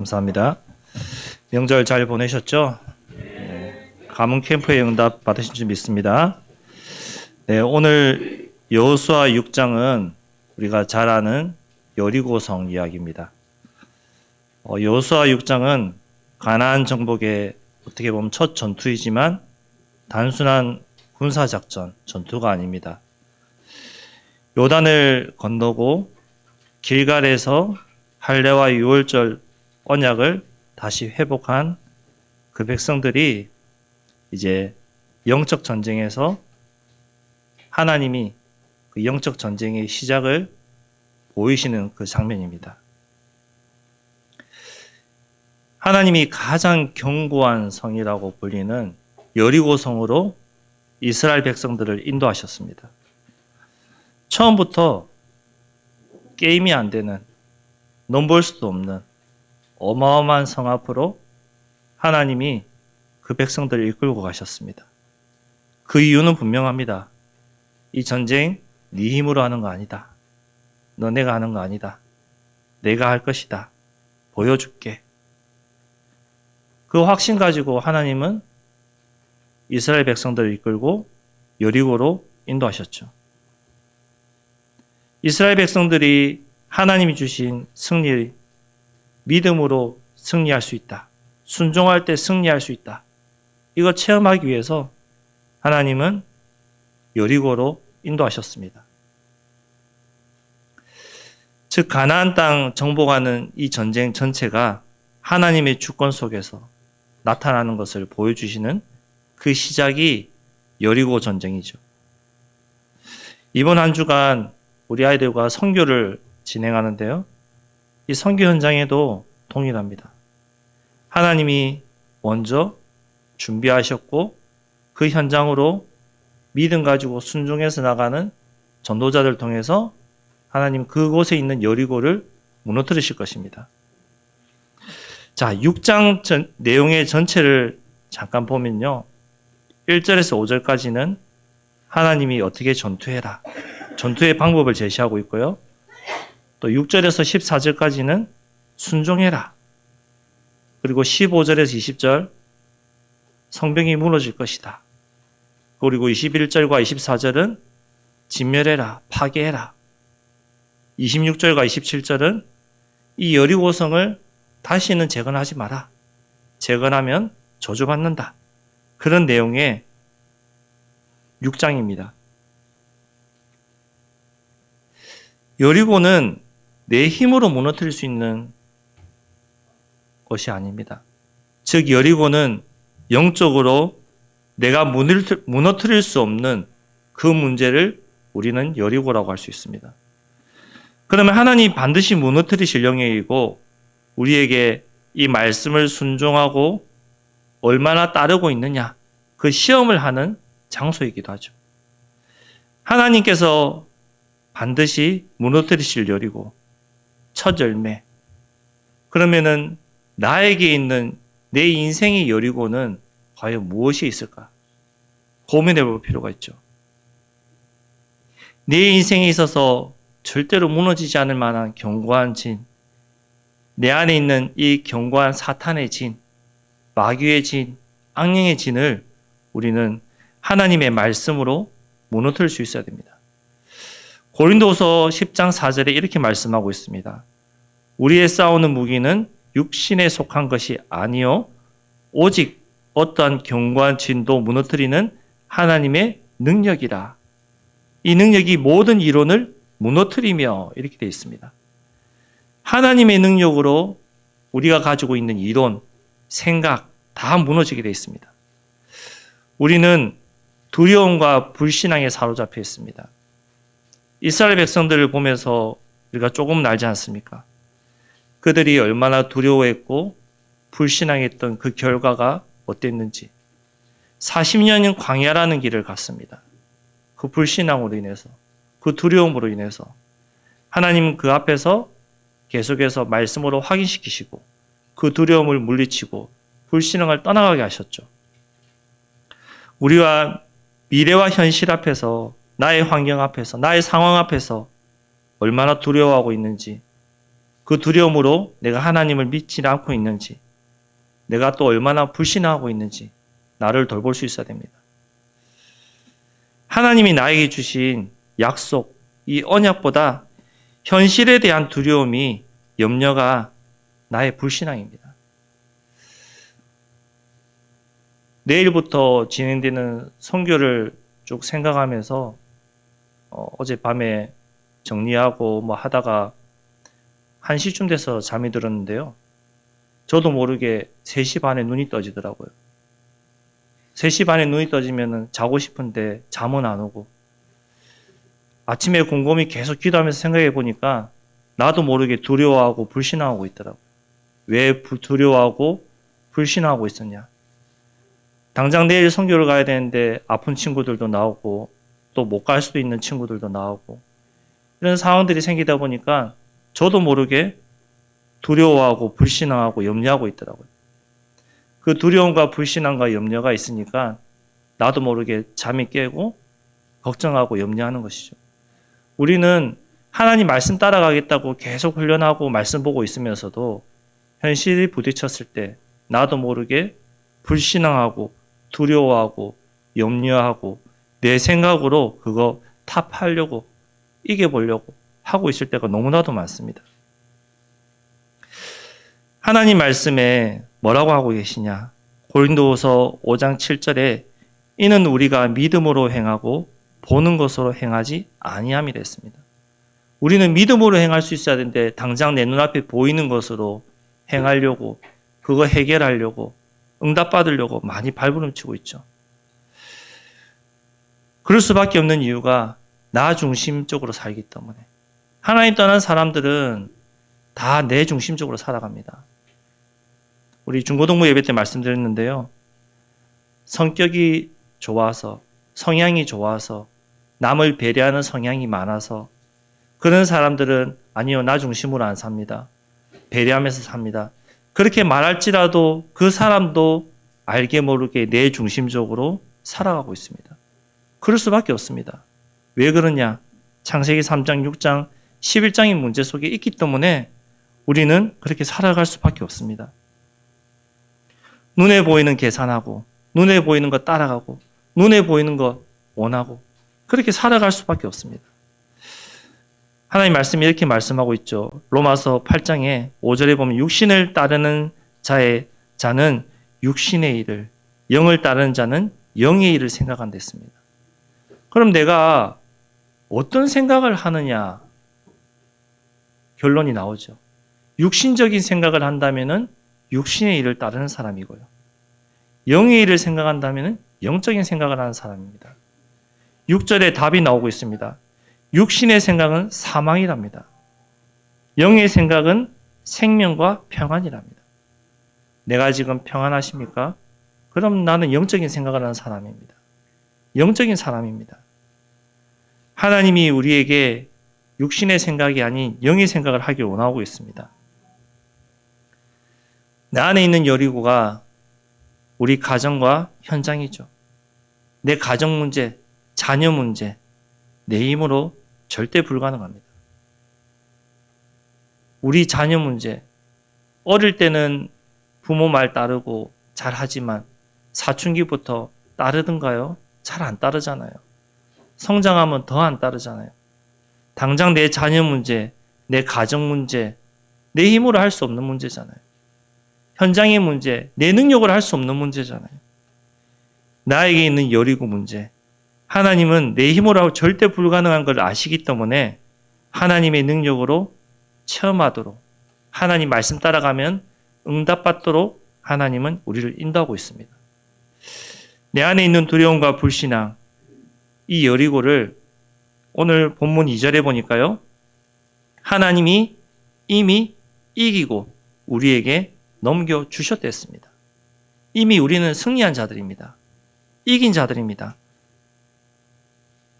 감사합니다. 명절 잘 보내셨죠? 가문 캠프의 응답 받으신 줄 믿습니다. 네, 오늘 여호수아 6장은 우리가 잘 아는 여리고성 이야기입니다. 여호수아 6장은 가나안 정복의 어떻게 보면 첫 전투이지만 단순한 군사작전, 전투가 아닙니다. 요단을 건너고 길갈에서 할례와 유월절 언약을 다시 회복한 그 백성들이 이제 영적 전쟁에서 하나님이 그 영적 전쟁의 시작을 보이시는 그 장면입니다. 하나님이 가장 견고한 성이라고 불리는 여리고성으로 이스라엘 백성들을 인도하셨습니다. 처음부터 게임이 안 되는, 넘볼 수도 없는 어마어마한 성 앞으로 하나님이 그 백성들을 이끌고 가셨습니다. 그 이유는 분명합니다. 이 전쟁 네 힘으로 하는 거 아니다. 너네가 하는 거 아니다. 내가 할 것이다. 보여줄게. 그 확신 가지고 하나님은 이스라엘 백성들을 이끌고 여리고로 인도하셨죠. 이스라엘 백성들이 하나님이 주신 승리, 믿음으로 승리할 수 있다. 순종할 때 승리할 수 있다. 이거 체험하기 위해서 하나님은 여리고로 인도하셨습니다. 즉 가나안 땅 정복하는 이 전쟁 전체가 하나님의 주권 속에서 나타나는 것을 보여주시는 그 시작이 여리고 전쟁이죠. 이번 한 주간 우리 아이들과 선교를 진행하는데요. 이 선교 현장에도 동일합니다. 하나님이 먼저 준비하셨고 그 현장으로 믿음 가지고 순종해서 나가는 전도자들 통해서 하나님 그곳에 있는 여리고를 무너뜨리실 것입니다. 자, 6장 내용의 전체를 잠깐 보면요. 1절에서 5절까지는 하나님이 어떻게 전투해라. 전투의 방법을 제시하고 있고요. 또 6절에서 14절까지는 순종해라. 그리고 15절에서 20절 성벽이 무너질 것이다. 그리고 21절과 24절은 진멸해라, 파괴해라. 26절과 27절은 이 여리고성을 다시는 재건하지 마라. 재건하면 저주받는다. 그런 내용의 6장입니다. 여리고는 내 힘으로 무너뜨릴 수 있는 것이 아닙니다. 즉 여리고는 영적으로 내가 무너뜨릴 수 없는 그 문제를 우리는 여리고라고 할 수 있습니다. 그러면 하나님이 반드시 무너뜨리실 영역이고 우리에게 이 말씀을 순종하고 얼마나 따르고 있느냐 그 시험을 하는 장소이기도 하죠. 하나님께서 반드시 무너뜨리실 여리고 첫 열매. 그러면은 나에게 있는 내 인생의 여리고는 과연 무엇이 있을까? 고민해 볼 필요가 있죠. 내 인생에 있어서 절대로 무너지지 않을 만한 견고한 진, 내 안에 있는 이 견고한 사탄의 진, 마귀의 진, 악령의 진을 우리는 하나님의 말씀으로 무너뜨릴 수 있어야 됩니다. 고린도서 10장 4절에 이렇게 말씀하고 있습니다. 우리의 싸우는 무기는 육신에 속한 것이 아니요 오직 어떠한 견고한 진도 무너뜨리는 하나님의 능력이라. 이 능력이 모든 이론을 무너뜨리며 이렇게 되어 있습니다. 하나님의 능력으로 우리가 가지고 있는 이론, 생각 다 무너지게 되어 있습니다. 우리는 두려움과 불신앙에 사로잡혀 있습니다. 이스라엘 백성들을 보면서 우리가 조금 알지 않습니까? 그들이 얼마나 두려워했고 불신앙했던 그 결과가 어땠는지 40년은 광야라는 길을 갔습니다. 그 불신앙으로 인해서 그 두려움으로 인해서 하나님은 그 앞에서 계속해서 말씀으로 확인시키시고 그 두려움을 물리치고 불신앙을 떠나가게 하셨죠. 우리와 미래와 현실 앞에서 나의 환경 앞에서 나의 상황 앞에서 얼마나 두려워하고 있는지 그 두려움으로 내가 하나님을 믿지 않고 있는지, 내가 또 얼마나 불신하고 있는지 나를 돌볼 수 있어야 됩니다. 하나님이 나에게 주신 약속, 이 언약보다 현실에 대한 두려움이, 염려가 나의 불신앙입니다. 내일부터 진행되는 선교를 쭉 생각하면서 어젯밤에 정리하고 뭐 하다가 1시쯤 돼서 잠이 들었는데요. 저도 모르게 3시 반에 눈이 떠지더라고요. 3시 반에 눈이 떠지면 자고 싶은데 잠은 안 오고, 아침에 곰곰이 계속 기도하면서 생각해 보니까 나도 모르게 두려워하고 불신하고 있더라고요. 왜 두려워하고 불신하고 있었냐? 당장 내일 선교를 가야 되는데 아픈 친구들도 나오고 또 못 갈 수도 있는 친구들도 나오고, 이런 상황들이 생기다 보니까 저도 모르게 두려워하고 불신하고 염려하고 있더라고요. 그 두려움과 불신함과 염려가 있으니까 나도 모르게 잠이 깨고 걱정하고 염려하는 것이죠. 우리는 하나님 말씀 따라가겠다고 계속 훈련하고 말씀 보고 있으면서도 현실이 부딪혔을 때 나도 모르게 불신앙하고 두려워하고 염려하고 내 생각으로 그거 타파하려고, 이겨보려고 하고 있을 때가 너무나도 많습니다. 하나님 말씀에 뭐라고 하고 계시냐? 고린도후서 5장 7절에 이는 우리가 믿음으로 행하고 보는 것으로 행하지 아니함이라 했습니다. 우리는 믿음으로 행할 수 있어야 되는데 당장 내 눈앞에 보이는 것으로 행하려고, 그거 해결하려고, 응답받으려고 많이 발버둥치고 있죠. 그럴 수밖에 없는 이유가 나 중심적으로 살기 때문에. 하나님 떠난 사람들은 다 내 중심적으로 살아갑니다. 우리 중고등부 예배 때 말씀드렸는데요. 성격이 좋아서, 성향이 좋아서, 남을 배려하는 성향이 많아서 그런 사람들은 아니요, 나 중심으로 안 삽니다. 배려하면서 삽니다. 그렇게 말할지라도 그 사람도 알게 모르게 내 중심적으로 살아가고 있습니다. 그럴 수밖에 없습니다. 왜 그러냐? 창세기 3장, 6장, 11장의 문제 속에 있기 때문에 우리는 그렇게 살아갈 수밖에 없습니다. 눈에 보이는 계산하고, 눈에 보이는 거 따라가고, 눈에 보이는 거 원하고, 그렇게 살아갈 수밖에 없습니다. 하나님 말씀이 이렇게 말씀하고 있죠. 로마서 8장에 5절에 보면 육신을 따르는 자는 육신의 일을, 영을 따르는 자는 영의 일을 생각한다 했습니다. 그럼 내가 어떤 생각을 하느냐? 결론이 나오죠. 육신적인 생각을 한다면은 육신의 일을 따르는 사람이고요. 영의 일을 생각한다면은 영적인 생각을 하는 사람입니다. 6절에 답이 나오고 있습니다. 육신의 생각은 사망이랍니다. 영의 생각은 생명과 평안이랍니다. 내가 지금 평안하십니까? 그럼 나는 영적인 생각을 하는 사람입니다. 영적인 사람입니다. 하나님이 우리에게 육신의 생각이 아닌 영의 생각을 하길 원하고 있습니다. 내 안에 있는 여리고가 우리 가정과 현장이죠. 내 가정 문제, 자녀 문제, 내 힘으로 절대 불가능합니다. 우리 자녀 문제, 어릴 때는 부모 말 따르고 잘하지만 사춘기부터 따르던가요? 잘 안 따르잖아요. 성장하면 더 안 따르잖아요. 당장 내 자녀 문제, 내 가정 문제, 내 힘으로 할 수 없는 문제잖아요. 현장의 문제, 내 능력으로 할 수 없는 문제잖아요. 나에게 있는 여리고 문제, 하나님은 내 힘으로 하고 절대 불가능한 걸 아시기 때문에 하나님의 능력으로 체험하도록, 하나님 말씀 따라가면 응답받도록 하나님은 우리를 인도하고 있습니다. 내 안에 있는 두려움과 불신앙, 이 여리고를 오늘 본문 2절에 보니까요. 하나님이 이미 이기고 우리에게 넘겨주셨댔습니다. 이미 우리는 승리한 자들입니다. 이긴 자들입니다.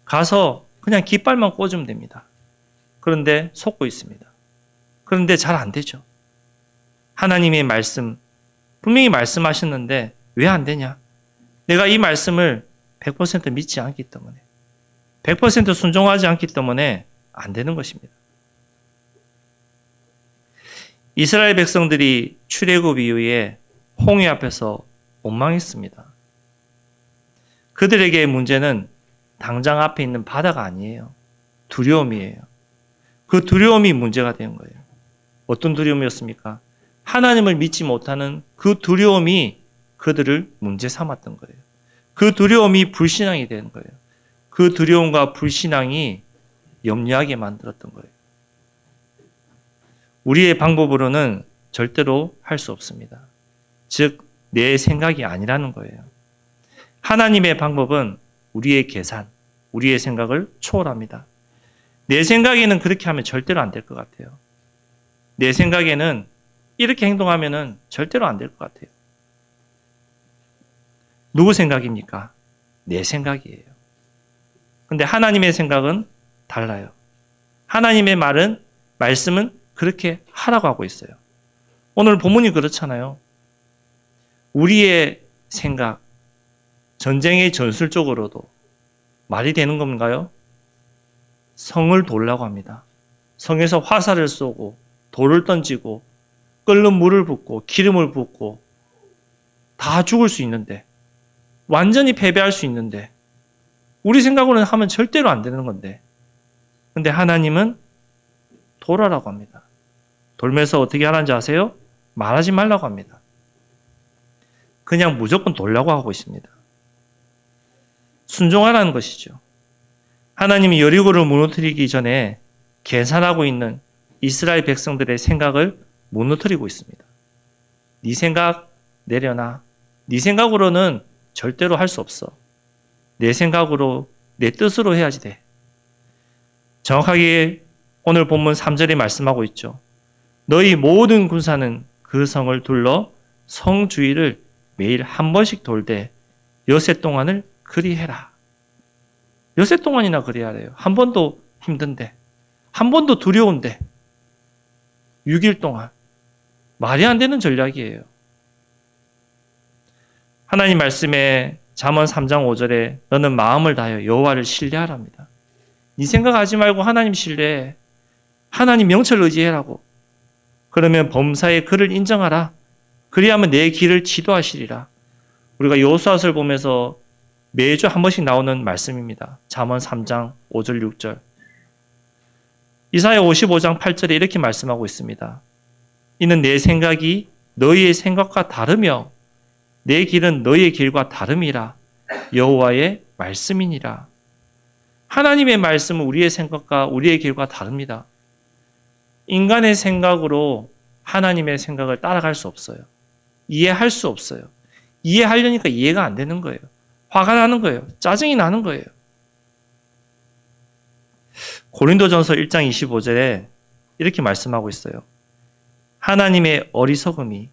가서 그냥 깃발만 꽂으면 됩니다. 그런데 속고 있습니다. 그런데 잘 안 되죠. 하나님의 말씀, 분명히 말씀하셨는데 왜 안 되냐? 내가 이 말씀을 100% 믿지 않기 때문에, 100% 순종하지 않기 때문에 안 되는 것입니다. 이스라엘 백성들이 출애굽 이후에 홍해 앞에서 원망했습니다. 그들에게의 문제는 당장 앞에 있는 바다가 아니에요. 두려움이에요. 그 두려움이 문제가 된 거예요. 어떤 두려움이었습니까? 하나님을 믿지 못하는 그 두려움이 그들을 문제 삼았던 거예요. 그 두려움이 불신앙이 된 거예요. 그 두려움과 불신앙이 염려하게 만들었던 거예요. 우리의 방법으로는 절대로 할 수 없습니다. 즉, 내 생각이 아니라는 거예요. 하나님의 방법은 우리의 계산, 우리의 생각을 초월합니다. 내 생각에는 그렇게 하면 절대로 안 될 것 같아요. 내 생각에는 이렇게 행동하면 절대로 안 될 것 같아요. 누구 생각입니까? 내 생각이에요. 근데 하나님의 생각은 달라요. 하나님의 말씀은 그렇게 하라고 하고 있어요. 오늘 본문이 그렇잖아요. 우리의 생각, 전쟁의 전술적으로도 말이 되는 건가요? 성을 돌라고 합니다. 성에서 화살을 쏘고 돌을 던지고 끓는 물을 붓고 기름을 붓고 다 죽을 수 있는데, 완전히 패배할 수 있는데, 우리 생각으로는 하면 절대로 안 되는 건데, 근데 하나님은 돌아라고 합니다. 돌면서 어떻게 하라는지 아세요? 말하지 말라고 합니다. 그냥 무조건 돌라고 하고 있습니다. 순종하라는 것이죠. 하나님이 여리고를 무너뜨리기 전에 계산하고 있는 이스라엘 백성들의 생각을 무너뜨리고 있습니다. 네 생각 내려놔. 네 생각으로는 절대로 할 수 없어. 내 생각으로, 내 뜻으로 해야지 돼. 정확하게 오늘 본문 3절에 말씀하고 있죠. 너희 모든 군사는 그 성을 둘러 성 주위를 매일 한 번씩 돌되 여세 동안을 그리해라. 여세 동안이나 그래야 돼요. 한 번도 힘든데, 한 번도 두려운데, 6일 동안. 말이 안 되는 전략이에요. 하나님 말씀에 잠언 3장 5절에 너는 마음을 다하여 여호와를 신뢰하랍니다. 네 생각하지 말고 하나님 신뢰해. 하나님 명철 의지해라고. 그러면 범사의 그를 인정하라. 그리하면 내 길을 지도하시리라. 우리가 여호수아서를 보면서 매주 한 번씩 나오는 말씀입니다. 잠언 3장 5절 6절. 이사야 55장 8절에 이렇게 말씀하고 있습니다. 이는 내 생각이 너희의 생각과 다르며 내 길은 너희의 길과 다름이라. 여호와의 말씀이니라. 하나님의 말씀은 우리의 생각과 우리의 길과 다릅니다. 인간의 생각으로 하나님의 생각을 따라갈 수 없어요. 이해할 수 없어요. 이해하려니까 이해가 안 되는 거예요. 화가 나는 거예요. 짜증이 나는 거예요. 고린도전서 1장 25절에 이렇게 말씀하고 있어요. 하나님의 어리석음이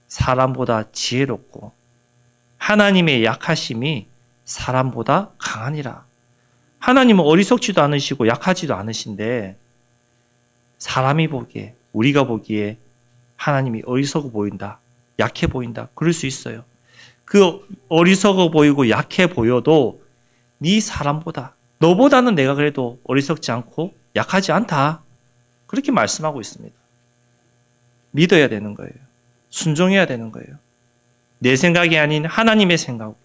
사람보다 지혜롭고 하나님의 약하심이 사람보다 강하니라. 하나님은 어리석지도 않으시고 약하지도 않으신데 사람이 보기에, 우리가 보기에 하나님이 어리석어 보인다, 약해 보인다, 그럴 수 있어요. 그 어리석어 보이고 약해 보여도 네 사람보다, 너보다는 내가 그래도 어리석지 않고 약하지 않다, 그렇게 말씀하고 있습니다. 믿어야 되는 거예요. 순종해야 되는 거예요. 내 생각이 아닌 하나님의 생각으로.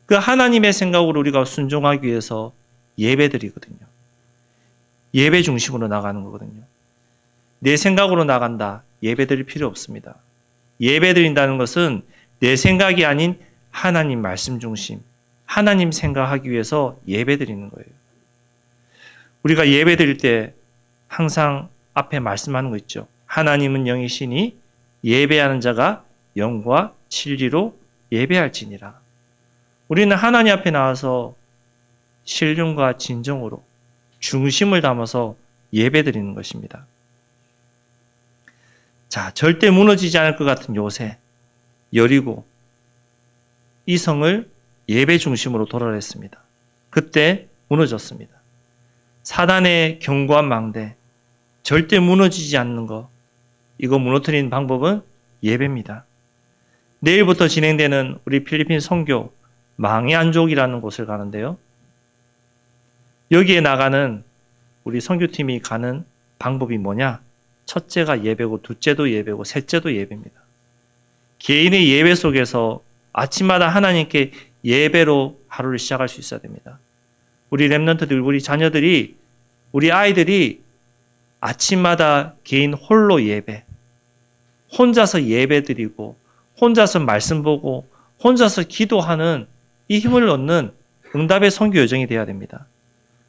그 하나님의 생각으로 우리가 순종하기 위해서 예배드리거든요. 예배 중심으로 나가는 거거든요. 내 생각으로 나간다. 예배드릴 필요 없습니다. 예배드린다는 것은 내 생각이 아닌 하나님 말씀 중심, 하나님 생각하기 위해서 예배드리는 거예요. 우리가 예배드릴 때 항상 앞에 말씀하는 거 있죠. 하나님은 영이시니 예배하는 자가 영과 진리로 예배할지니라. 우리는 하나님 앞에 나와서 신령과 진정으로 중심을 담아서 예배드리는 것입니다. 자, 절대 무너지지 않을 것 같은 요새, 여리고 이 성을 예배 중심으로 돌아냈습니다. 그때 무너졌습니다. 사단의 견고한 망대, 절대 무너지지 않는 것, 이거 무너뜨리는 방법은 예배입니다. 내일부터 진행되는 우리 필리핀 선교 망의 안족이라는 곳을 가는데요. 여기에 나가는 우리 선교팀이 가는 방법이 뭐냐? 첫째가 예배고 둘째도 예배고 셋째도 예배입니다. 개인의 예배 속에서 아침마다 하나님께 예배로 하루를 시작할 수 있어야 됩니다. 우리 렘넌트들, 우리 자녀들이, 우리 아이들이 아침마다 개인 홀로 예배, 혼자서 예배 드리고 혼자서 말씀 보고 혼자서 기도하는 이 힘을 얻는 응답의 선교 여정이 되어야 됩니다.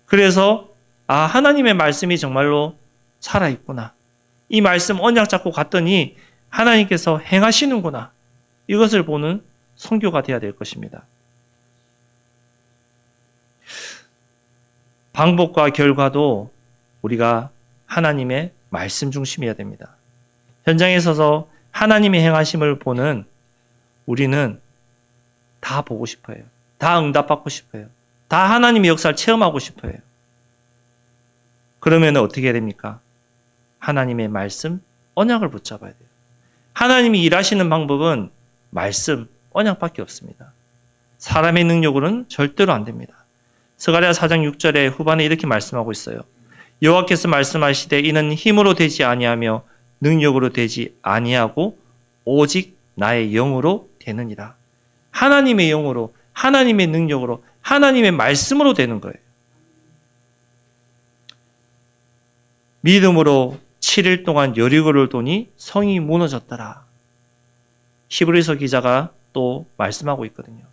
그래서 하나님의 말씀이 정말로 살아있구나. 이 말씀 언약 잡고 갔더니 하나님께서 행하시는구나. 이것을 보는 선교가 되어야 될 것입니다. 방법과 결과도 우리가 하나님의 말씀 중심이어야 됩니다. 현장에 서서 하나님의 행하심을 보는 우리는 다 보고 싶어요. 다 응답받고 싶어요. 다 하나님의 역사를 체험하고 싶어요. 그러면 어떻게 해야 됩니까? 하나님의 말씀, 언약을 붙잡아야 돼요. 하나님이 일하시는 방법은 말씀, 언약밖에 없습니다. 사람의 능력으로는 절대로 안 됩니다. 스가랴 4장 6절에 후반에 이렇게 말씀하고 있어요. 여호와께서 말씀하시되 이는 힘으로 되지 아니하며 능력으로 되지 아니하고 오직 나의 영으로 되느니라. 하나님의 영으로, 하나님의 능력으로, 하나님의 말씀으로 되는 거예요. 믿음으로 7일 동안 여리고를 도니 성이 무너졌더라. 히브리서 기자가 또 말씀하고 있거든요.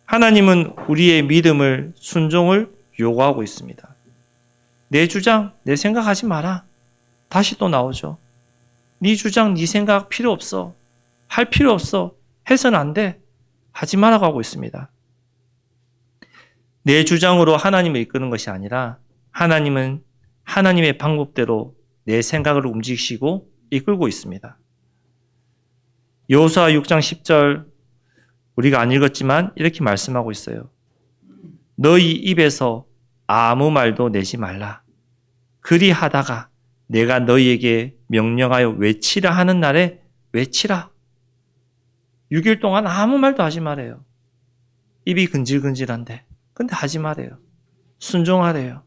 하나님은 우리의 믿음을, 순종을 요구하고 있습니다. 내 주장, 내 생각하지 마라. 다시 또 나오죠. 네 주장, 네 생각 필요 없어. 할 필요 없어. 해서는 안 돼. 하지 말라고 하고 있습니다. 내 주장으로 하나님을 이끄는 것이 아니라 하나님은 하나님의 방법대로 내 생각을 움직이시고 이끌고 있습니다. 여호수아 6장 10절 우리가 안 읽었지만 이렇게 말씀하고 있어요. 너희 입에서 아무 말도 내지 말라. 그리하다가 내가 너희에게 명령하여 외치라 하는 날에 외치라. 6일 동안 아무 말도 하지 말아요. 입이 근질근질한데 근데 하지 말아요. 순종하래요.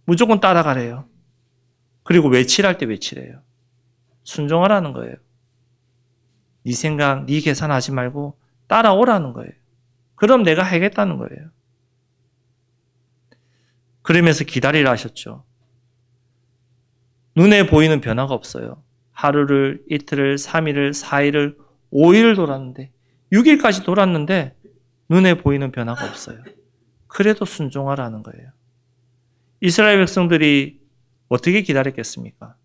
무조건 따라가래요. 그리고 외치랄 때 외치래요. 순종하라는 거예요. 네 생각, 네 계산하지 말고 따라오라는 거예요. 그럼 내가 하겠다는 거예요. 그러면서 기다리라 하셨죠. 눈에 보이는 변화가 없어요. 하루를, 이틀을, 3일을, 4일을, 5일을 돌았는데 6일까지 돌았는데 눈에 보이는 변화가 없어요. 그래도 순종하라는 거예요. 이스라엘 백성들이 어떻게 기다렸겠습니까?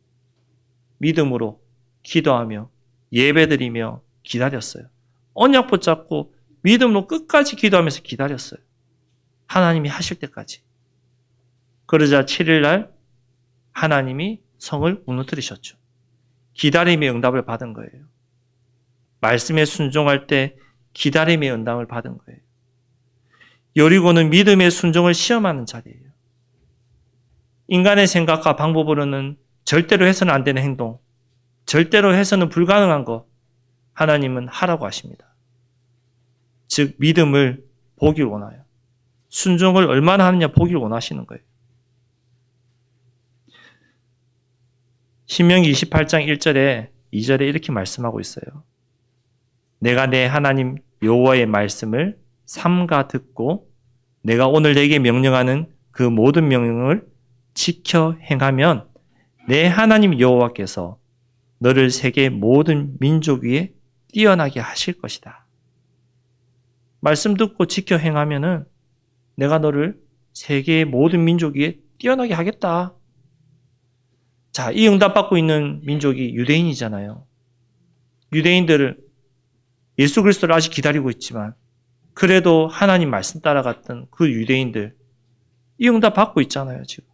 믿음으로 기도하며 예배드리며 기다렸어요. 언약 붙잡고 믿음으로 끝까지 기도하면서 기다렸어요. 하나님이 하실 때까지. 그러자 7일날 하나님이 성을 무너뜨리셨죠. 기다림의 응답을 받은 거예요. 말씀에 순종할 때 기다림의 응답을 받은 거예요. 여리고는 믿음의 순종을 시험하는 자리예요. 인간의 생각과 방법으로는 절대로 해서는 안 되는 행동, 절대로 해서는 불가능한 것, 하나님은 하라고 하십니다. 즉 믿음을 보길 원해요. 순종을 얼마나 하느냐 보길 원하시는 거예요. 신명기 28장 1절에 2절에 이렇게 말씀하고 있어요. 내가 내 하나님 여호와의 말씀을 삼가 듣고 내가 오늘 내게 명령하는 그 모든 명령을 지켜 행하면 내 하나님 여호와께서 너를 세계 모든 민족 위에 뛰어나게 하실 것이다. 말씀 듣고 지켜 행하면은 내가 너를 세계의 모든 민족 위에 뛰어나게 하겠다. 자, 이 응답받고 있는 민족이 유대인이잖아요. 유대인들을 예수 그리스도를 아직 기다리고 있지만 그래도 하나님 말씀 따라갔던 그 유대인들 이 응답 받고 있잖아요, 지금.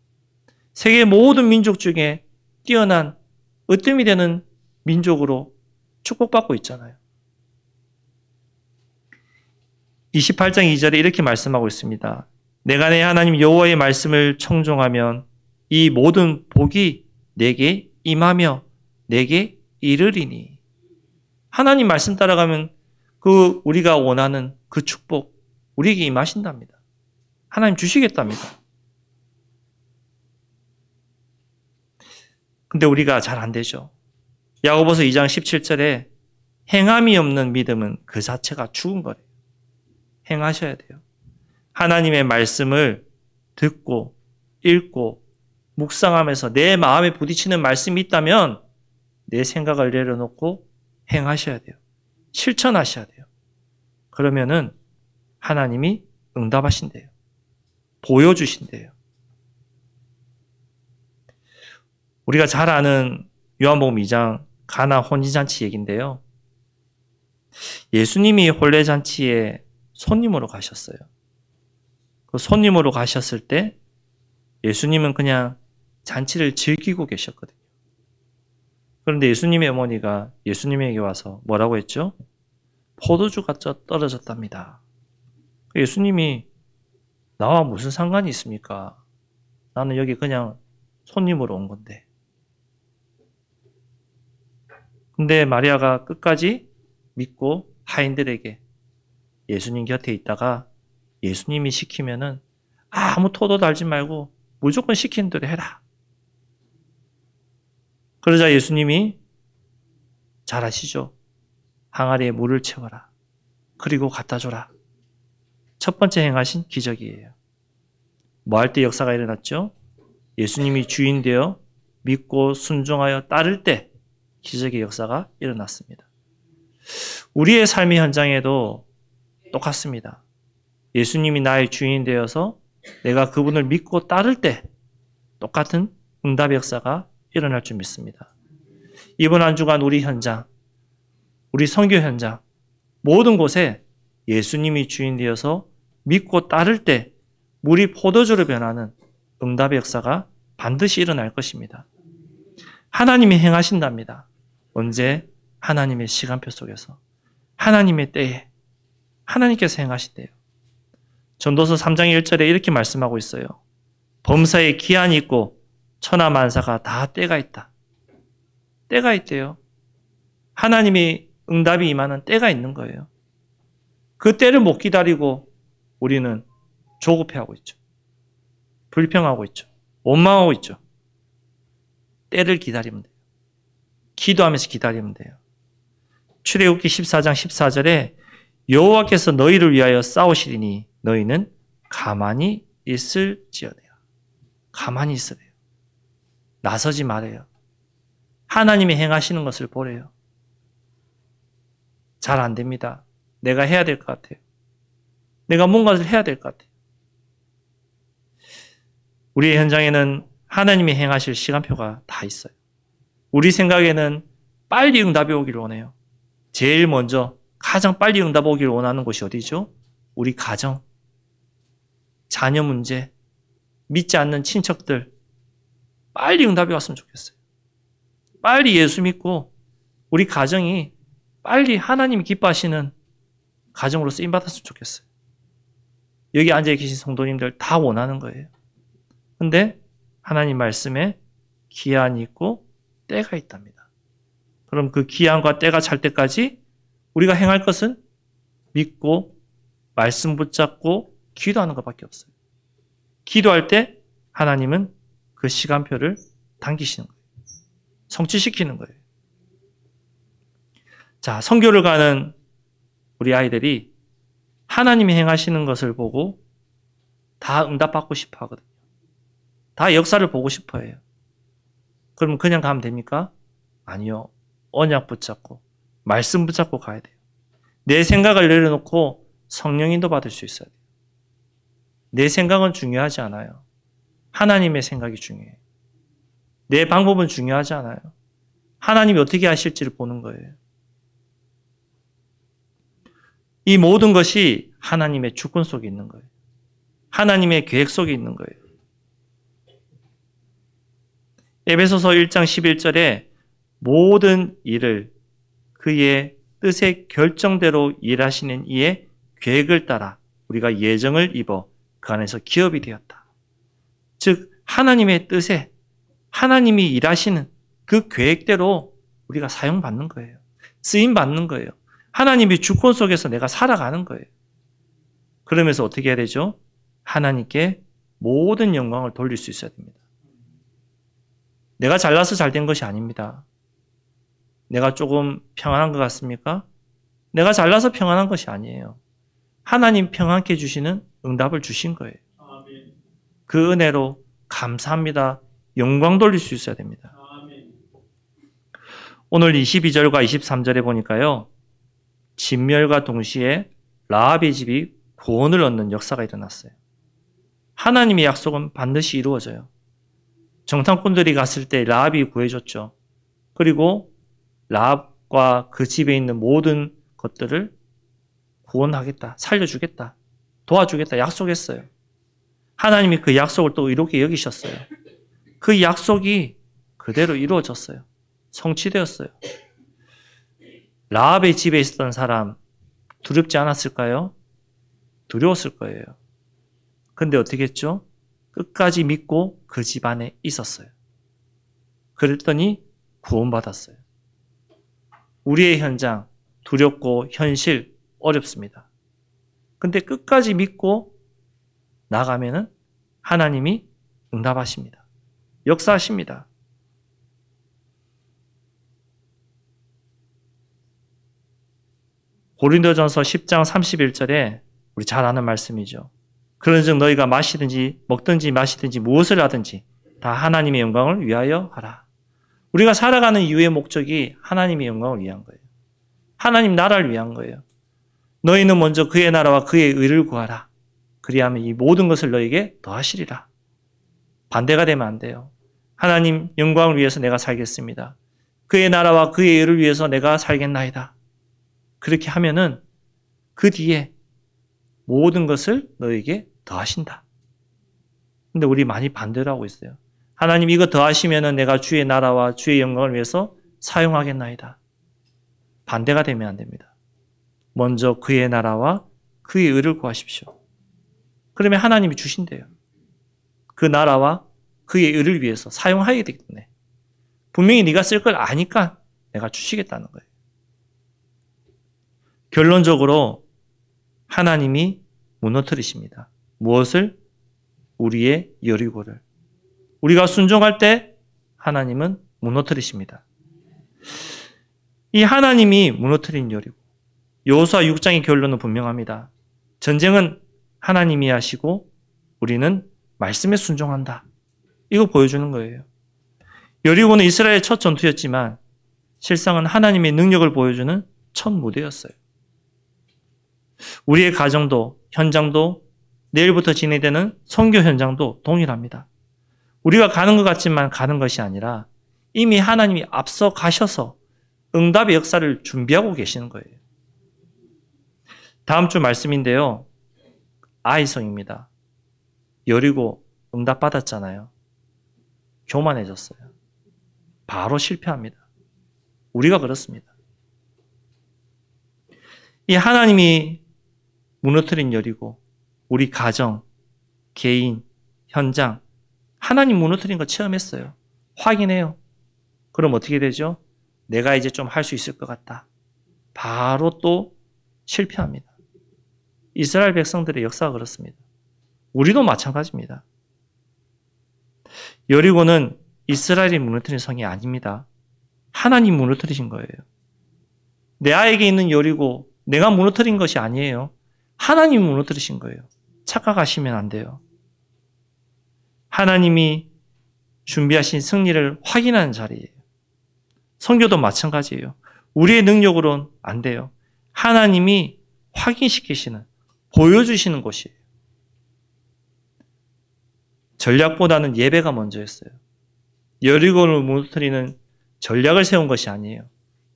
세계 모든 민족 중에 뛰어난 으뜸이 되는 민족으로 축복받고 있잖아요. 28장 2절에 이렇게 말씀하고 있습니다. 내가 내 하나님 여호와의 말씀을 청종하면 이 모든 복이 내게 임하며 내게 이르리니. 하나님 말씀 따라가면 그 우리가 원하는 그 축복 우리에게 임하신답니다. 하나님 주시겠답니다. 근데 우리가 잘 안 되죠. 야고보서 2장 17절에 행함이 없는 믿음은 그 자체가 죽은 거래요. 행하셔야 돼요. 하나님의 말씀을 듣고 읽고 묵상하면서 내 마음에 부딪히는 말씀이 있다면 내 생각을 내려놓고 행하셔야 돼요. 실천하셔야 돼요. 그러면은 하나님이 응답하신대요. 보여주신대요. 우리가 잘 아는 요한복음 2장 가나 혼인잔치 얘기인데요. 예수님이 혼례잔치에 손님으로 가셨어요. 그 손님으로 가셨을 때 예수님은 그냥 잔치를 즐기고 계셨거든요. 그런데 예수님의 어머니가 예수님에게 와서 뭐라고 했죠? 포도주가 떨어졌답니다. 예수님이 나와 무슨 상관이 있습니까? 나는 여기 그냥 손님으로 온 건데. 근데 마리아가 끝까지 믿고 하인들에게 예수님 곁에 있다가 예수님이 시키면은 아무 토도 달지 말고 무조건 시키는 대로 해라. 그러자 예수님이 잘 아시죠? 항아리에 물을 채워라. 그리고 갖다 줘라. 첫 번째 행하신 기적이에요. 뭐 할 때 역사가 일어났죠? 예수님이 주인 되어 믿고 순종하여 따를 때 기적의 역사가 일어났습니다. 우리의 삶의 현장에도 똑같습니다. 예수님이 나의 주인 되어서 내가 그분을 믿고 따를 때 똑같은 응답의 역사가 일어날 줄 믿습니다. 이번 한 주간 우리 현장, 우리 선교 현장, 모든 곳에 예수님이 주인 되어서 믿고 따를 때 물이 포도주로 변하는 응답의 역사가 반드시 일어날 것입니다. 하나님이 행하신답니다. 언제? 하나님의 시간표 속에서. 하나님의 때에. 하나님께서 행하신대요. 전도서 3장 1절에 이렇게 말씀하고 있어요. 범사에 기한이 있고 천하만사가 다 때가 있다. 때가 있대요. 하나님이 응답이 임하는 때가 있는 거예요. 그 때를 못 기다리고 우리는 조급해하고 있죠. 불평하고 있죠. 원망하고 있죠. 때를 기다리면 돼요. 기도하면서 기다리면 돼요. 출애굽기 14장 14절에 여호와께서 너희를 위하여 싸우시리니 너희는 가만히 있을지어내요. 가만히 있으래요. 나서지 말아요. 하나님이 행하시는 것을 보래요. 잘 안 됩니다. 내가 해야 될 것 같아요. 내가 뭔가를 해야 될 것 같아요. 우리의 현장에는 하나님이 행하실 시간표가 다 있어요. 우리 생각에는 빨리 응답이 오기를 원해요. 제일 먼저 가장 빨리 응답 오기를 원하는 곳이 어디죠? 우리 가정, 자녀 문제, 믿지 않는 친척들, 빨리 응답이 왔으면 좋겠어요. 빨리 예수 믿고 우리 가정이 빨리 하나님이 기뻐하시는 가정으로 쓰임받았으면 좋겠어요. 여기 앉아계신 성도님들 다 원하는 거예요. 근데 하나님 말씀에 기한이 있고 때가 있답니다. 그럼 그 기한과 때가 찰 때까지 우리가 행할 것은 믿고 말씀 붙잡고 기도하는 것밖에 없어요. 기도할 때 하나님은 그 시간표를 당기시는 거예요. 성취시키는 거예요. 자, 선교를 가는 우리 아이들이 하나님이 행하시는 것을 보고 다 응답받고 싶어 하거든요. 다 역사를 보고 싶어 해요. 그러면 그냥 가면 됩니까? 아니요. 언약 붙잡고 말씀 붙잡고 가야 돼요. 내 생각을 내려놓고 성령 인도 받을 수 있어야 돼요. 내 생각은 중요하지 않아요. 하나님의 생각이 중요해요. 내 방법은 중요하지 않아요. 하나님이 어떻게 하실지를 보는 거예요. 이 모든 것이 하나님의 주권 속에 있는 거예요. 하나님의 계획 속에 있는 거예요. 에베소서 1장 11절에 모든 일을 그의 뜻의 결정대로 일하시는 이의 계획을 따라 우리가 예정을 입어 그 안에서 기업이 되었다. 즉 하나님의 뜻에 하나님이 일하시는 그 계획대로 우리가 사용받는 거예요. 쓰임받는 거예요. 하나님이 주권 속에서 내가 살아가는 거예요. 그러면서 어떻게 해야 되죠? 하나님께 모든 영광을 돌릴 수 있어야 됩니다. 내가 잘나서 잘 된 것이 아닙니다. 내가 조금 평안한 것 같습니까? 내가 잘나서 평안한 것이 아니에요. 하나님 평안케 해주시는 응답을 주신 거예요. 그 은혜로 감사합니다. 영광 돌릴 수 있어야 됩니다. 오늘 22절과 23절에 보니까요. 진멸과 동시에 라합의 집이 구원을 얻는 역사가 일어났어요. 하나님의 약속은 반드시 이루어져요. 정탐꾼들이 갔을 때 라합이 구해줬죠. 그리고 라합과 그 집에 있는 모든 것들을 구원하겠다, 살려주겠다, 도와주겠다 약속했어요. 하나님이 그 약속을 또 이롭게 여기셨어요. 그 약속이 그대로 이루어졌어요. 성취되었어요. 라합의 집에 있었던 사람 두렵지 않았을까요? 두려웠을 거예요. 근데 어떻게 했죠? 끝까지 믿고 그 집 안에 있었어요. 그랬더니 구원받았어요. 우리의 현장, 두렵고 현실, 어렵습니다. 근데 끝까지 믿고 나가면은 하나님이 응답하십니다. 역사하십니다. 고린도전서 10장 31절에 우리 잘 아는 말씀이죠. 그런즉 너희가 마시든지 먹든지 마시든지 무엇을 하든지 다 하나님의 영광을 위하여 하라. 우리가 살아가는 이유의 목적이 하나님의 영광을 위한 거예요. 하나님 나라를 위한 거예요. 너희는 먼저 그의 나라와 그의 의를 구하라. 그리하면 이 모든 것을 너희에게 더하시리라. 반대가 되면 안 돼요. 하나님 영광을 위해서 내가 살겠습니다. 그의 나라와 그의 의를 위해서 내가 살겠나이다. 그렇게 하면은 그 뒤에 모든 것을 너에게 더하신다. 근데 우리 많이 반대를 하고 있어요. 하나님 이거 더하시면은 내가 주의 나라와 주의 영광을 위해서 사용하겠나이다. 반대가 되면 안 됩니다. 먼저 그의 나라와 그의 의를 구하십시오. 그러면 하나님이 주신대요. 그 나라와 그의 의를 위해서 사용하게 되기 때문에 분명히 네가 쓸 걸 아니까 내가 주시겠다는 거예요. 결론적으로 하나님이 무너뜨리십니다. 무엇을? 우리의 여리고를. 우리가 순종할 때 하나님은 무너뜨리십니다. 이 하나님이 무너뜨린 여리고 여호수아 6장의 결론은 분명합니다. 전쟁은 하나님이 하시고 우리는 말씀에 순종한다. 이거 보여주는 거예요. 여리고는 이스라엘의 첫 전투였지만 실상은 하나님의 능력을 보여주는 첫 무대였어요. 우리의 가정도 현장도 내일부터 진행되는 선교 현장도 동일합니다. 우리가 가는 것 같지만 가는 것이 아니라 이미 하나님이 앞서 가셔서 응답의 역사를 준비하고 계시는 거예요. 다음 주 말씀인데요. 아이성입니다. 여리고 응답 받았잖아요. 교만해졌어요. 바로 실패합니다. 우리가 그렇습니다. 이 하나님이 무너뜨린 여리고 우리 가정, 개인, 현장 하나님 무너뜨린 거 체험했어요. 확인해요. 그럼 어떻게 되죠? 내가 이제 좀 할 수 있을 것 같다. 바로 또 실패합니다. 이스라엘 백성들의 역사가 그렇습니다. 우리도 마찬가지입니다. 여리고는 이스라엘이 무너뜨린 성이 아닙니다. 하나님 무너뜨리신 거예요. 내 아에게 있는 여리고 내가 무너뜨린 것이 아니에요. 하나님이 무너뜨리신 거예요. 착각하시면 안 돼요. 하나님이 준비하신 승리를 확인하는 자리예요. 선교도 마찬가지예요. 우리의 능력으로는 안 돼요. 하나님이 확인시키시는, 보여주시는 곳이에요. 전략보다는 예배가 먼저였어요. 여리고를 무너뜨리는 전략을 세운 것이 아니에요.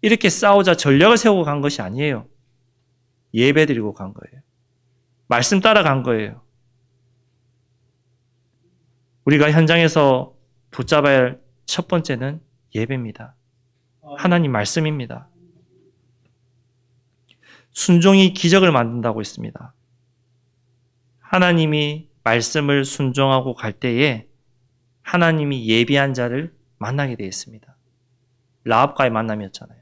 이렇게 싸우자 전략을 세우고 간 것이 아니에요. 예배 드리고 간 거예요. 말씀 따라간 거예요. 우리가 현장에서 붙잡아야 할 첫 번째는 예배입니다. 하나님 말씀입니다. 순종이 기적을 만든다고 했습니다. 하나님이 말씀을 순종하고 갈 때에 하나님이 예비한 자를 만나게 되어 있습니다. 라합과의 만남이었잖아요.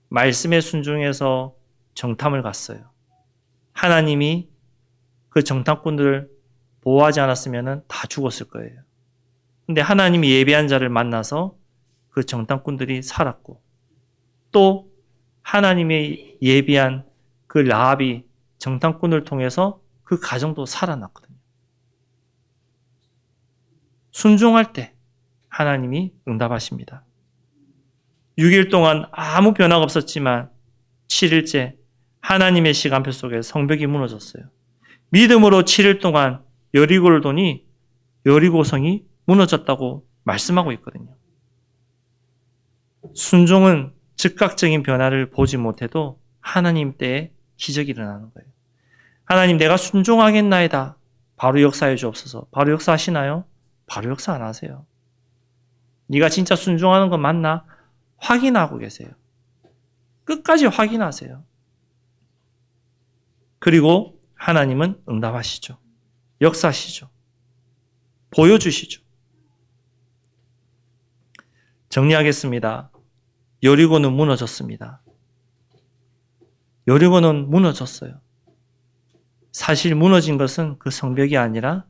말씀에 순종해서 정탐을 갔어요. 하나님이 그 정탐꾼들을 보호하지 않았으면 다 죽었을 거예요. 근데 하나님이 예비한 자를 만나서 그 정탐꾼들이 살았고, 또 하나님의 예비한 그 라합이 정탐꾼을 통해서 그 가정도 살아났거든요. 순종할 때 하나님이 응답하십니다. 6일 동안 아무 변화가 없었지만 7일째 하나님의 시간표 속에 성벽이 무너졌어요. 믿음으로 7일 동안 여리고를 도니 여리고성이 무너졌다고 말씀하고 있거든요. 순종은 즉각적인 변화를 보지 못해도 하나님 때에 기적이 일어나는 거예요. 하나님 내가 순종하겠나이다. 바로 역사해 주옵소서. 바로 역사하시나요? 바로 역사 안 하세요. 네가 진짜 순종하는 거 맞나? 확인하고 계세요. 끝까지 확인하세요. 그리고 하나님은 응답하시죠. 역사하시죠. 보여주시죠. 정리하겠습니다. 여리고는 무너졌습니다. 여리고는 무너졌어요. 사실 무너진 것은 그 성벽이 아니라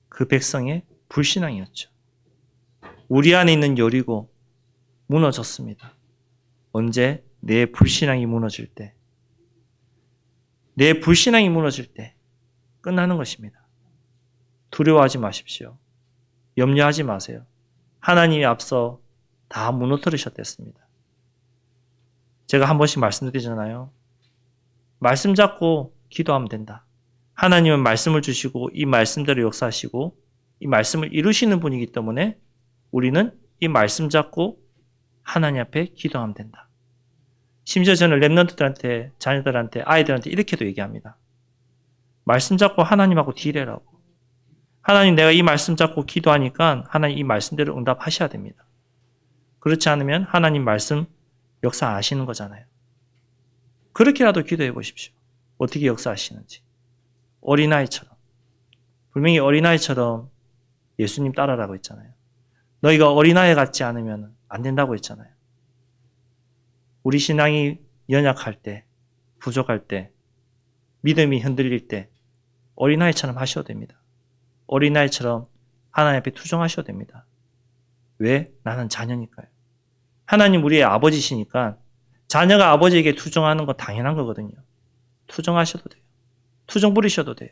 그 백성의 불신앙이었죠. 우리 안에 있는 여리고 무너졌습니다. 언제? 내 불신앙이 무너질 때. 내 불신앙이 무너질 때 끝나는 것입니다. 두려워하지 마십시오. 염려하지 마세요. 하나님이 앞서 다 무너뜨리셨댔습니다. 제가 한 번씩 말씀드리잖아요. 말씀 잡고 기도하면 된다. 하나님은 말씀을 주시고 이 말씀대로 역사하시고 이 말씀을 이루시는 분이기 때문에 우리는 이 말씀 잡고 하나님 앞에 기도하면 된다. 심지어 저는 랩런트들한테, 자녀들한테, 아이들한테 이렇게도 얘기합니다. 말씀 잡고 하나님하고 딜해라고. 하나님 내가 이 말씀 잡고 기도하니까 하나님 이 말씀대로 응답하셔야 됩니다. 그렇지 않으면 하나님 말씀 역사 안 하시는 거잖아요. 그렇게라도 기도해 보십시오. 어떻게 역사하시는지. 어린아이처럼. 분명히 어린아이처럼 예수님 따라라고 했잖아요. 너희가 어린아이 같지 않으면 안 된다고 했잖아요. 우리 신앙이 연약할 때, 부족할 때, 믿음이 흔들릴 때 어린아이처럼 하셔도 됩니다. 어린아이처럼 하나님 앞에 투정하셔도 됩니다. 왜? 나는 자녀니까요. 하나님 우리의 아버지시니까 자녀가 아버지에게 투정하는 건 당연한 거거든요. 투정하셔도 돼요. 투정 부리셔도 돼요.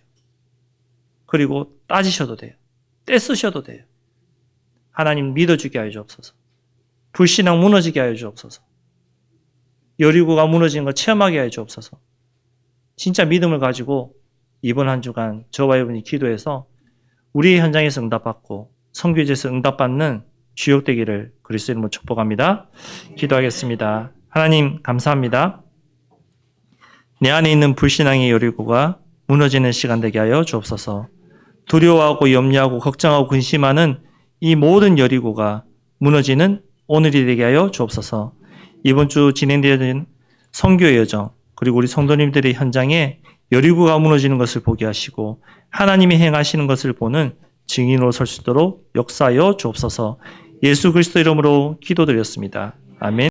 그리고 따지셔도 돼요. 떼쓰셔도 돼요. 하나님 믿어주게 하여 주옵소서. 불신앙 무너지게 하여 주옵소서. 여리고가 무너지는 걸 체험하게 하여 주옵소서. 진짜 믿음을 가지고 이번 한 주간 저와 여러분이 기도해서 우리의 현장에서 응답받고 선교제에서 응답받는 주역되기를 그리스도 이름으로 축복합니다. 기도하겠습니다. 하나님 감사합니다. 내 안에 있는 불신앙의 여리고가 무너지는 시간 되게 하여 주옵소서. 두려워하고 염려하고 걱정하고 근심하는 이 모든 여리고가 무너지는 오늘이 되게 하여 주옵소서. 이번 주 진행되는 선교의 여정 그리고 우리 성도님들의 현장에 여리고가 무너지는 것을 보게 하시고 하나님이 행하시는 것을 보는 증인으로 설 수 있도록 역사하여 주옵소서. 예수 그리스도 이름으로 기도드렸습니다. 아멘.